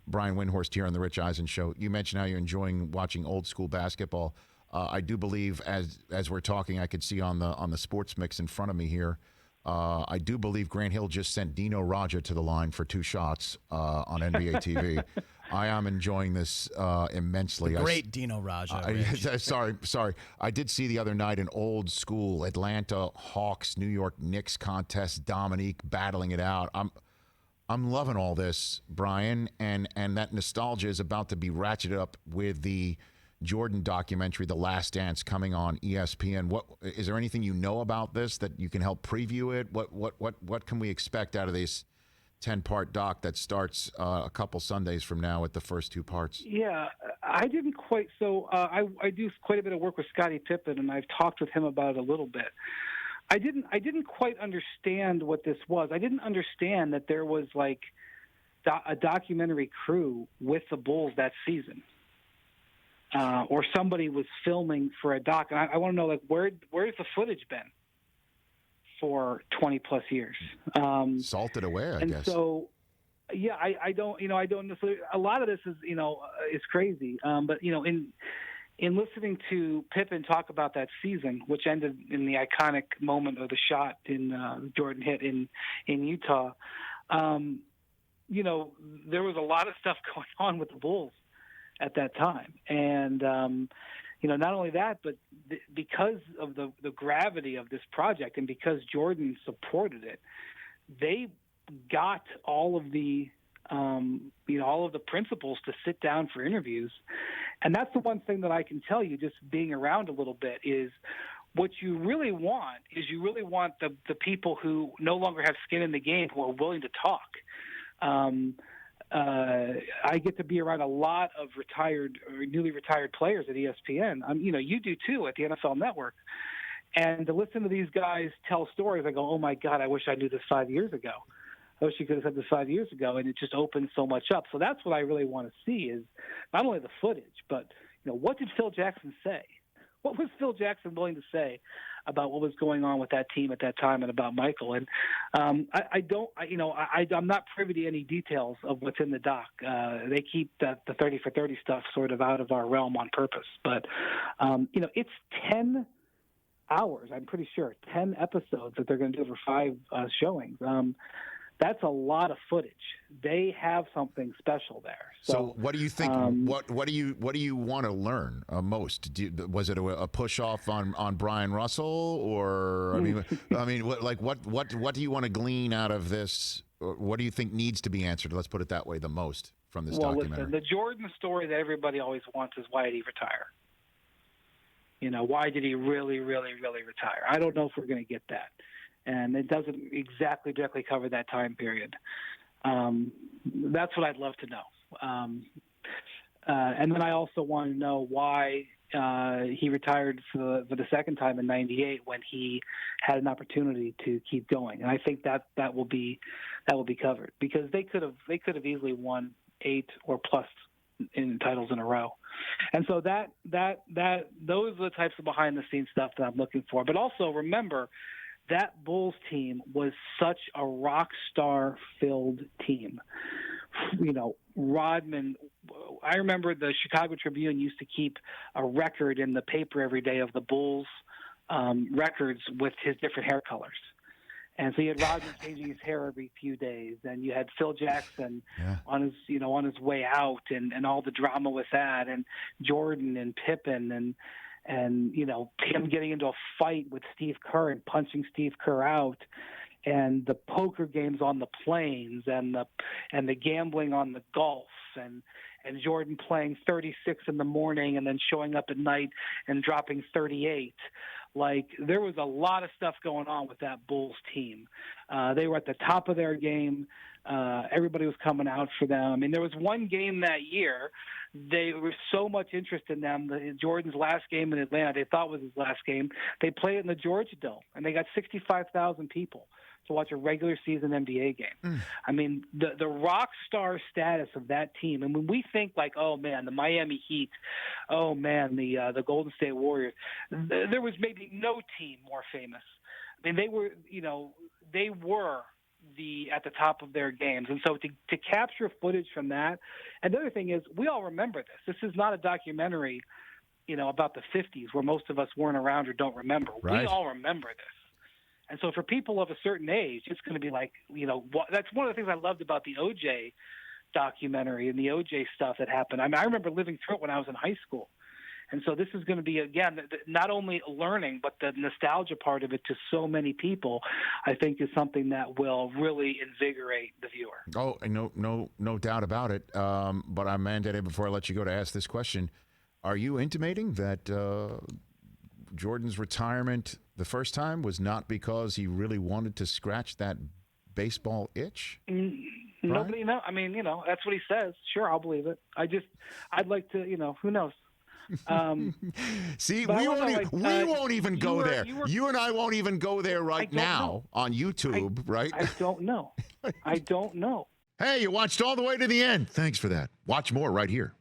Brian Windhorst here on the Rich Eisen Show. You mentioned how you're enjoying watching old school basketball. I do believe, as we're talking, I could see on the sports mix in front of me here. I do believe Grant Hill just sent Dino Raja to the line for 2 shots on NBA TV. I am enjoying this immensely. The great Dino Raja. Sorry. I did see the other night an old school Atlanta Hawks, New York Knicks contest. Dominique battling it out. I'm loving all this, Brian, and that nostalgia is about to be ratcheted up with the Jordan documentary, The Last Dance, coming on ESPN. What is there anything you know about this that you can help preview it? What can we expect out of this 10-part doc that starts a couple Sundays from now with the first 2 parts? Yeah, I didn't quite. So I do quite a bit of work with Scottie Pippen, and I've talked with him about it a little bit. I didn't quite understand what this was. I didn't understand that there was like a documentary crew with the Bulls that season. Or somebody was filming for a doc, and I want to know, like, where's the footage been for 20 plus years? Salted away, I and guess. So, yeah, I don't necessarily. A lot of this is crazy. But in listening to Pippen talk about that season, which ended in the iconic moment of the shot in Jordan hit in Utah, there was a lot of stuff going on with the Bulls at that time. And, not only that, but because of the gravity of this project and because Jordan supported it, they got all of the principals to sit down for interviews. And that's the one thing that I can tell you, just being around a little bit, is what you really want is the people who no longer have skin in the game, who are willing to talk. I get to be around a lot of retired or newly retired players at ESPN. You do too at the NFL Network. And to listen to these guys tell stories, I go, oh my God, I wish I knew this 5 years ago. I wish you could have said this 5 years ago. And it just opens so much up. So that's what I really want to see, is not only the footage, but what did Phil Jackson say? What was Phil Jackson willing to say about what was going on with that team at that time and about Michael? And I'm not privy to any details of what's in the doc. They keep the 30 for 30 stuff sort of out of our realm on purpose. But it's 10 hours. I'm pretty sure 10 episodes that they're going to do for 5 showings. That's a lot of footage. They have something special there. So what do you think? What do you want to learn most? Was it a push off on Brian Russell, or what do you want to glean out of this? What do you think needs to be answered? Let's put it that way. The most from this documentary. Listen, the Jordan story that everybody always wants is, why did he retire? Why did he really, really, really retire? I don't know if we're going to get that. And it doesn't exactly directly cover that time period. That's what I'd love to know. And then I also want to know why he retired for the second time in '98 when he had an opportunity to keep going. And I think that will be covered, because they could have easily won 8 or plus in titles in a row. And so that those are the types of behind the scenes stuff that I'm looking for. But also remember, that Bulls team was such a rock star-filled team. Rodman, I remember the Chicago Tribune used to keep a record in the paper every day of the Bulls records with his different hair colors. And so you had Rodman changing his hair every few days, and you had Phil Jackson on his way out, and all the drama with that, and Jordan and Pippen and him getting into a fight with Steve Kerr and punching Steve Kerr out, and the poker games on the planes, and the gambling on the golf, and Jordan playing 36 in the morning and then showing up at night and dropping 38. Like, there was a lot of stuff going on with that Bulls team. They were at the top of their game. Everybody was coming out for them. I mean, there was one game that year, they were so much interest in them. Jordan's last game in Atlanta, they thought was his last game. They played it in the Georgia Dome, and they got 65,000 people to watch a regular season NBA game. I mean, the rock star status of that team. And when we think like, oh man, the Miami Heat, oh man, the Golden State Warriors, there was maybe no team more famous. I mean, they were at the top of their games. And so to capture footage from that, and the other thing is we all remember this. This is not a documentary, about the 50s where most of us weren't around or don't remember. Right. We all remember this. And so for people of a certain age, it's going to be like, that's one of the things I loved about the O.J. documentary and the O.J. stuff that happened. I remember living through it when I was in high school. And so this is going to be, again, not only learning, but the nostalgia part of it to so many people, I think is something that will really invigorate the viewer. Oh, no doubt about it. But I'm mandated before I let you go to ask this question. Are you intimating that Jordan's retirement the first time was not because he really wanted to scratch that baseball itch? Nobody knows. That's what he says. Sure, I'll believe it. I'd like to, who knows? See, we won't even go there. You and I won't even go there right now on YouTube, right? I don't know. I don't know. Hey, you watched all the way to the end. Thanks for that. Watch more right here.